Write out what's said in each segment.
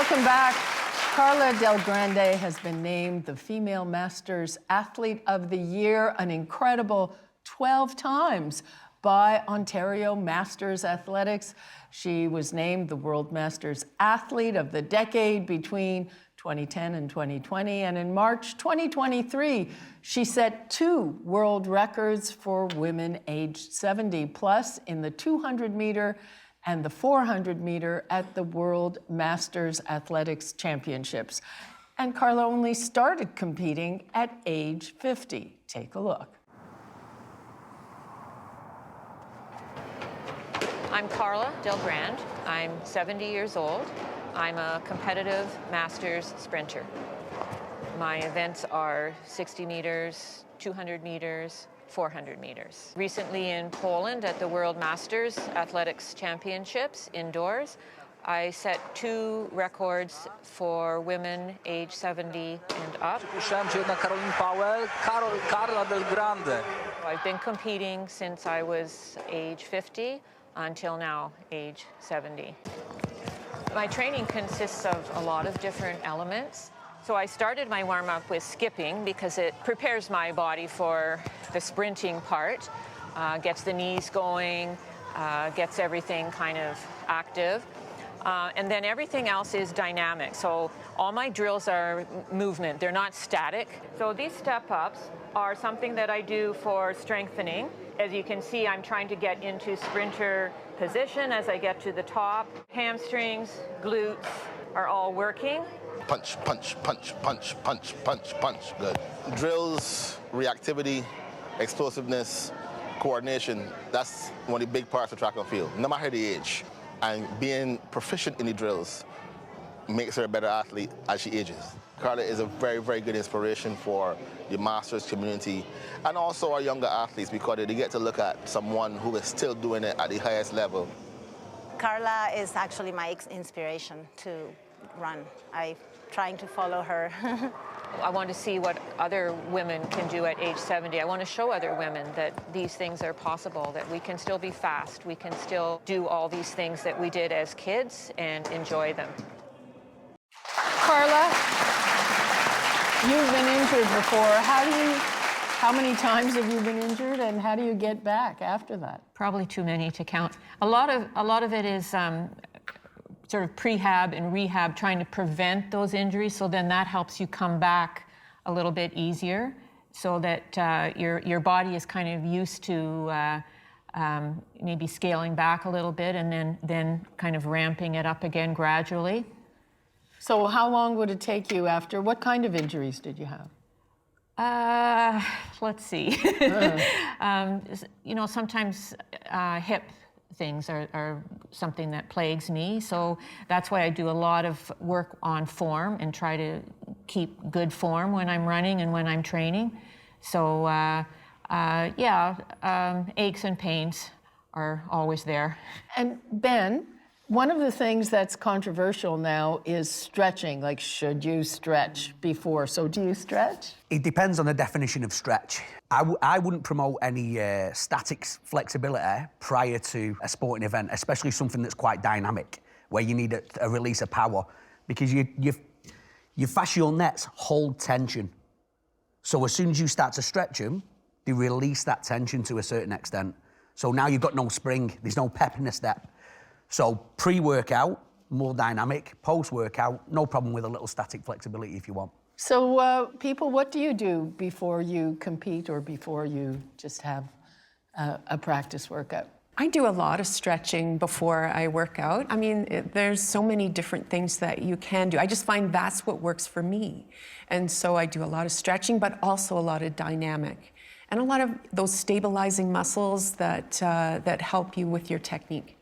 Welcome back. Karla Del Grande has been named the Female Masters Athlete of the Year, an incredible 12 times by Ontario Masters Athletics. She was named the World Masters Athlete of the Decade between 2010 and 2020, and in March 2023, she set 2 world records for women aged 70 plus in the 200-meter and the 400-meter at the World Masters Athletics Championships. And Karla only started competing at age 50. Take a look. I'm Karla Del Grande. I'm 70 years old. I'm a competitive masters sprinter. My events are 60 meters, 200 meters, 400 meters. Recently in Poland at the World Masters Athletics Championships indoors, I set 2 records for women age 70 and up. Karla Del Grande. I've been competing since I was age 50 until now, age 70. My training consists of a lot of different elements. So I started my warm-up with skipping because it prepares my body for the sprinting part, gets the knees going, gets everything kind of active. And then everything else is dynamic. So all my drills are movement, they're not static. So these step-ups are something that I do for strengthening. As you can see, I'm trying to get into sprinter position as I get to the top. Hamstrings, glutes are all working. Punch, punch, punch, punch, punch, punch, punch. Good. Drills, reactivity, explosiveness, coordination. That's one of the big parts of track and field, no matter the age. And being proficient in the drills makes her a better athlete as she ages. Karla is a very, very good inspiration for the masters community and also our younger athletes because they get to look at someone who is still doing it at the highest level. Karla is actually my inspiration to run. I'm trying to follow her. I want to see what other women can do at age 70. I want to show other women that these things are possible, that we can still be fast, we can still do all these things that we did as kids and enjoy them. Karla, you've been injured before. How many times have you been injured, and how do you get back after that? Probably too many to count. A lot of it is sort of prehab and rehab, trying to prevent those injuries, so then that helps you come back a little bit easier, so that your body is kind of used to maybe scaling back a little bit and then kind of ramping it up again gradually. So how long would it take you after? What kind of injuries did you have? Let's see. You know, sometimes hip things are something that plagues me. So that's why I do a lot of work on form and try to keep good form when I'm running and when I'm training. So aches and pains are always there. And Ben, one of the things that's controversial now is stretching. Like, should you stretch before? So do you stretch? It depends on the definition of stretch. I wouldn't promote any static flexibility prior to a sporting event, especially something that's quite dynamic, where you need a release of power, because your fascial nets hold tension. So as soon as you start to stretch them, they release that tension to a certain extent. So now you've got no spring, there's no pep in the step. So pre-workout, more dynamic. Post-workout, no problem with a little static flexibility if you want. So people, what do you do before you compete or before you just have a practice workout? I do a lot of stretching before I work out. I mean, there's so many different things that you can do. I just find that's what works for me. And so I do a lot of stretching, but also a lot of dynamic. And a lot of those stabilizing muscles that help you with your technique.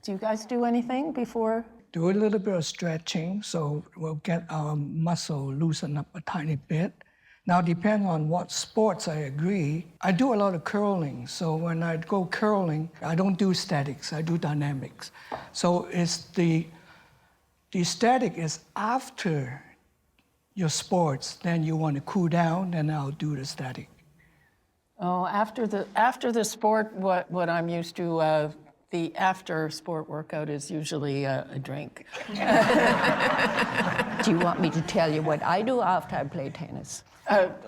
Do you guys do anything before? Do a little bit of stretching, so we'll get our muscle loosened up a tiny bit. Now, depending on what sports, I agree. I do a lot of curling, so when I go curling, I don't do statics, I do dynamics. So it's the static is after your sports, then you want to cool down, then I'll do the static. Oh, after the sport, what I'm used to the after sport workout is usually a drink. Do you want me to tell you what I do after I play tennis?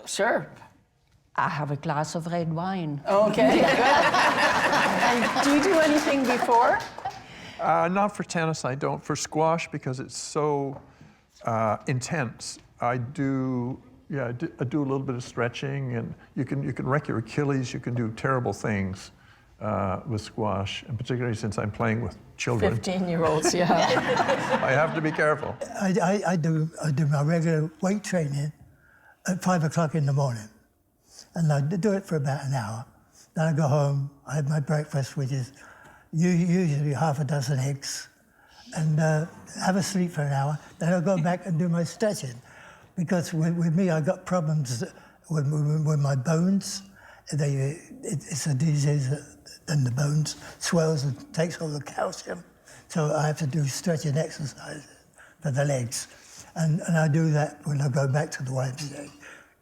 Sure. I have a glass of red wine. Okay, good. And do you do anything before? Not for tennis, I don't. For squash, because it's so intense, I do a little bit of stretching, and you can wreck your Achilles, you can do terrible things with squash, and particularly since I'm playing with children. 15-year-olds, yeah. I have to be careful. I do my regular weight training at 5 o'clock in the morning, and I do it for about an hour. Then I go home, I have my breakfast, which is usually half a dozen eggs, and have a sleep for an hour. Then I'll go back and do my stretching, because with me, I got problems with my bones. It's a disease, and the bones swells and takes all the calcium. So I have to do stretching exercises for the legs. And I do that when I go back to the YMCA,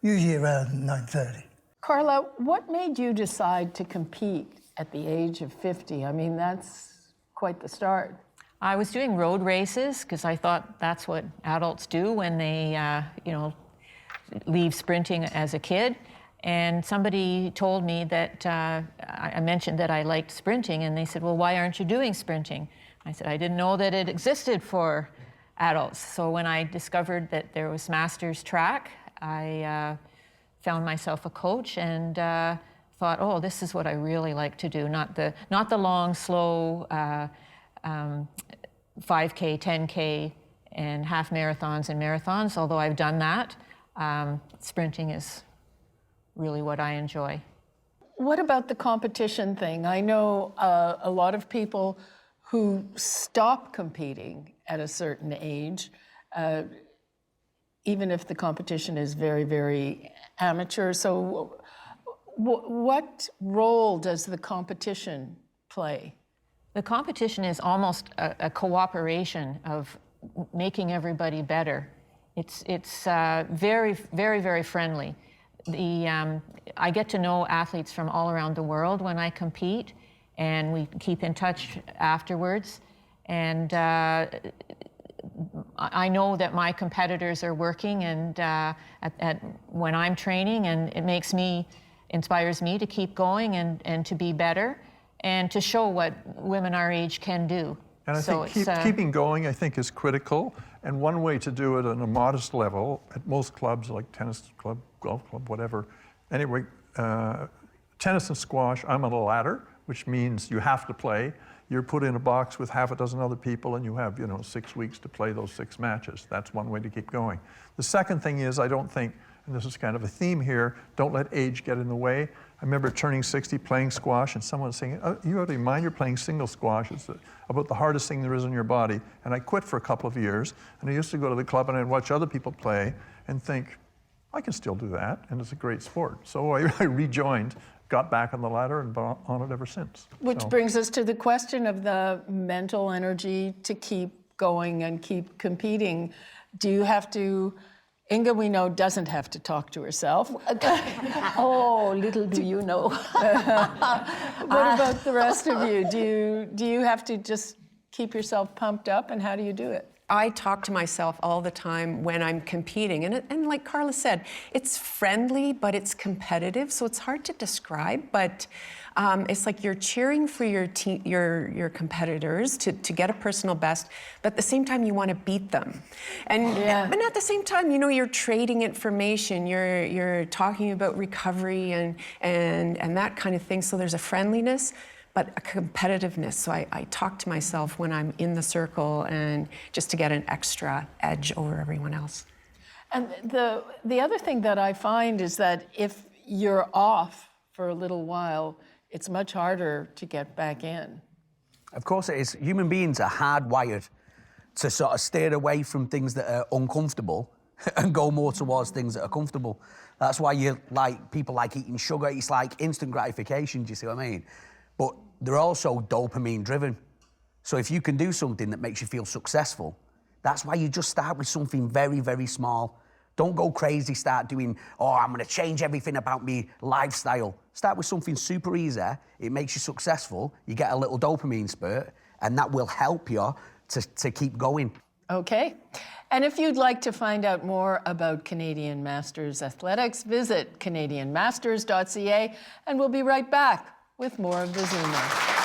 usually around 9:30. Carla, what made you decide to compete at the age of 50? I mean, that's quite the start. I was doing road races because I thought that's what adults do when they, leave sprinting as a kid. And somebody told me that, I mentioned that I liked sprinting, and they said, well, why aren't you doing sprinting? I said, I didn't know that it existed for adults. So when I discovered that there was Masters track, I found myself a coach and thought, oh, this is what I really like to do, not the long, slow 5K, 10K, and half marathons and marathons, although I've done that. Sprinting is really what I enjoy. What about the competition thing? I know a lot of people who stop competing at a certain age, even if the competition is very, very amateur. So what role does the competition play? The competition is almost a cooperation of making everybody better. It's very, very, very friendly. I get to know athletes from all around the world when I compete, and we keep in touch afterwards. And I know that my competitors are working and when I'm training, and it inspires me to keep going and to be better and to show what women our age can do. And I think keeping going, I think, is critical. And one way to do it on a modest level at most clubs, like tennis club, golf club, whatever. Anyway, tennis and squash, I'm on a ladder, which means you have to play. You're put in a box with half a dozen other people, and you have, 6 weeks to play those 6 matches. That's one way to keep going. The second thing is, I don't think, and this is kind of a theme here, don't let age get in the way. I remember turning 60, playing squash, and someone saying, oh, you ought to mind you're playing single squash. It's about the hardest thing there is in your body. And I quit for a couple of years, and I used to go to the club and I'd watch other people play and think, I can still do that, and it's a great sport. So I rejoined, got back on the ladder, and been on it ever since. Which brings us to the question of the mental energy to keep going and keep competing. Do you have to... Inge, we know, doesn't have to talk to herself. Oh, little do you know. What about the rest of you? Do you have to just keep yourself pumped up, and how do you do it? I talk to myself all the time when I'm competing. And like Carla said, it's friendly, but it's competitive, so it's hard to describe. But it's like you're cheering for your competitors to get a personal best, but at the same time, you want to beat them. And at the same time, you're trading information, you're talking about recovery and that kind of thing. So there's a friendliness, but a competitiveness. So I talk to myself when I'm in the circle, and just to get an extra edge over everyone else. And the other thing that I find is that if you're off for a little while, it's much harder to get back in. Of course it is. Human beings are hardwired to sort of stay away from things that are uncomfortable and go more towards things that are comfortable. That's why people like eating sugar. It's like instant gratification, do you see what I mean? But they're also dopamine driven. So if you can do something that makes you feel successful, that's why you just start with something very, very small. Don't go crazy, start doing, oh, I'm going to change everything about me lifestyle. Start with something super easy. It makes you successful. You get a little dopamine spurt, and that will help you to keep going. Okay. And if you'd like to find out more about Canadian Masters Athletics, visit canadianmasters.ca, and we'll be right back with more of the Zoomer.